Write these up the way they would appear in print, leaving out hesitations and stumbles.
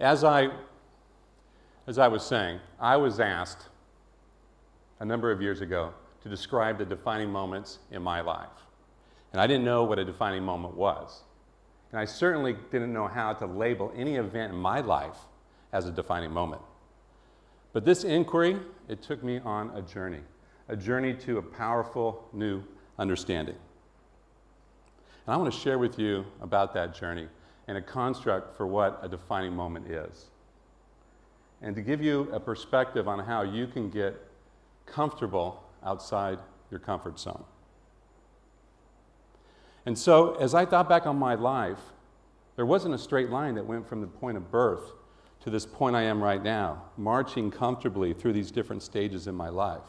As I was saying, I was asked a number of years ago to describe the defining moments in my life. And I didn't know what a defining moment was. And I certainly didn't know how to label any event in my life as a defining moment. But this inquiry, it took me on a journey to a powerful new understanding. And I want to share with you about that journey and a construct for what a defining moment is. And to give you a perspective on how you can get comfortable outside your comfort zone. And so, as I thought back on my life, there wasn't a straight line that went from the point of birth to this point I am right now, marching comfortably through these different stages in my life.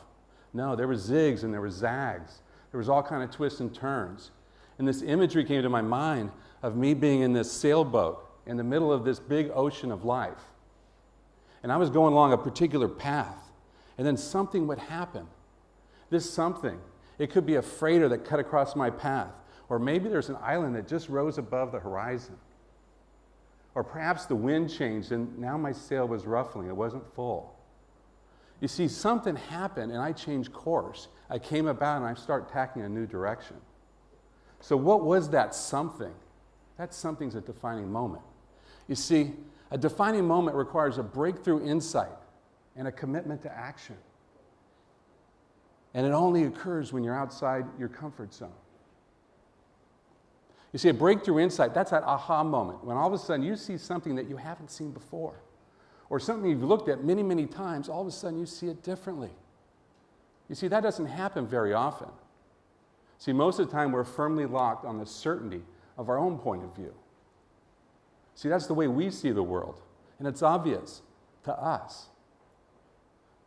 No, there were zigs and there were zags. There was all kind of twists and turns. And this imagery came to my mind of me being in this sailboat in the middle of this big ocean of life. And I was going along a particular path, and then something would happen. This something, it could be a freighter that cut across my path, or maybe there's an island that just rose above the horizon. Or perhaps the wind changed and now my sail was ruffling, it wasn't full. You see, something happened and I changed course. I came about and I started tacking a new direction. So what was that something? That something's a defining moment. You see, a defining moment requires a breakthrough insight and a commitment to action. And it only occurs when you're outside your comfort zone. You see, a breakthrough insight, that's that aha moment, when all of a sudden you see something that you haven't seen before, or something you've looked at many, many times, all of a sudden you see it differently. You see, that doesn't happen very often. See, most of the time we're firmly locked on the certainty of our own point of view. See, that's the way we see the world, and it's obvious to us.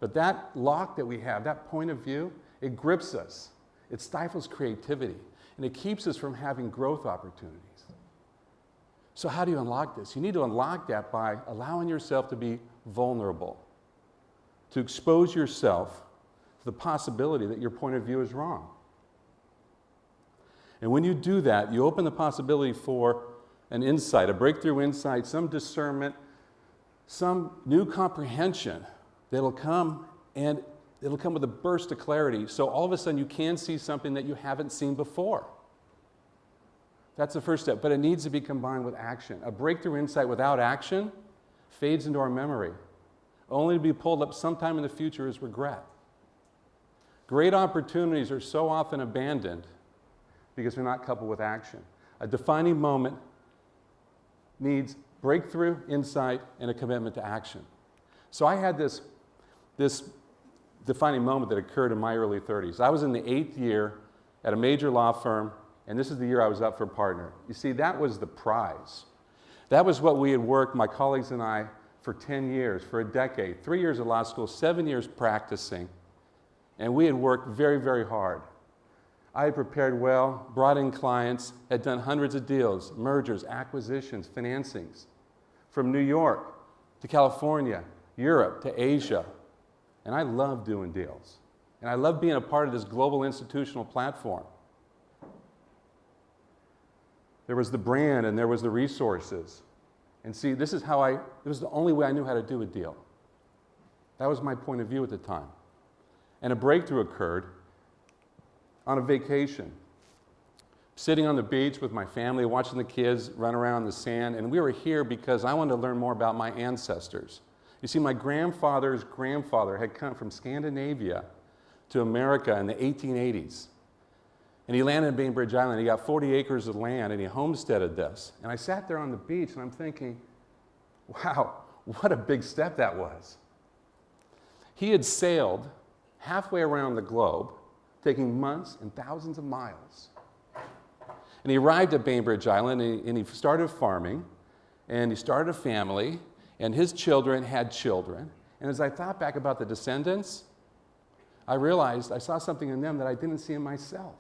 But that lock that we have, that point of view, it grips us. It stifles creativity, and it keeps us from having growth opportunities. So how do you unlock this? You need to unlock that by allowing yourself to be vulnerable, to expose yourself to the possibility that your point of view is wrong. And when you do that, you open the possibility for an insight, a breakthrough insight, some discernment, some new comprehension that'll come, and it'll come with a burst of clarity. So all of a sudden you can see something that you haven't seen before. That's the first step, but it needs to be combined with action. A breakthrough insight without action fades into our memory, only to be pulled up sometime in the future as regret. Great opportunities are so often abandoned because they're not coupled with action. A defining moment needs breakthrough insight and a commitment to action. So I had this defining moment that occurred in my early 30s. I was in the 8th year at a major law firm, and this is the year I was up for partner. You see, that was the prize. That was what we had worked, my colleagues and I, for 10 years, for a decade, 3 years at law school, 7 years practicing, and we had worked very, very hard. I had prepared well, brought in clients, had done hundreds of deals, mergers, acquisitions, financings, from New York to California, Europe to Asia. And I love doing deals. And I love being a part of this global institutional platform. There was the brand and there was the resources. And see, this is how it was the only way I knew how to do a deal. That was my point of view at the time. And a breakthrough occurred on a vacation, sitting on the beach with my family, watching the kids run around in the sand, and we were here because I wanted to learn more about my ancestors. You see, my grandfather's grandfather had come from Scandinavia to America in the 1880s, and he landed in Bainbridge Island. He got 40 acres of land, and he homesteaded this. And I sat there on the beach, and I'm thinking, wow, what a big step that was. He had sailed halfway around the globe, taking months and thousands of miles. And he arrived at Bainbridge Island, and he started farming, and he started a family, and his children had children. And as I thought back about the descendants, I realized I saw something in them that I didn't see in myself.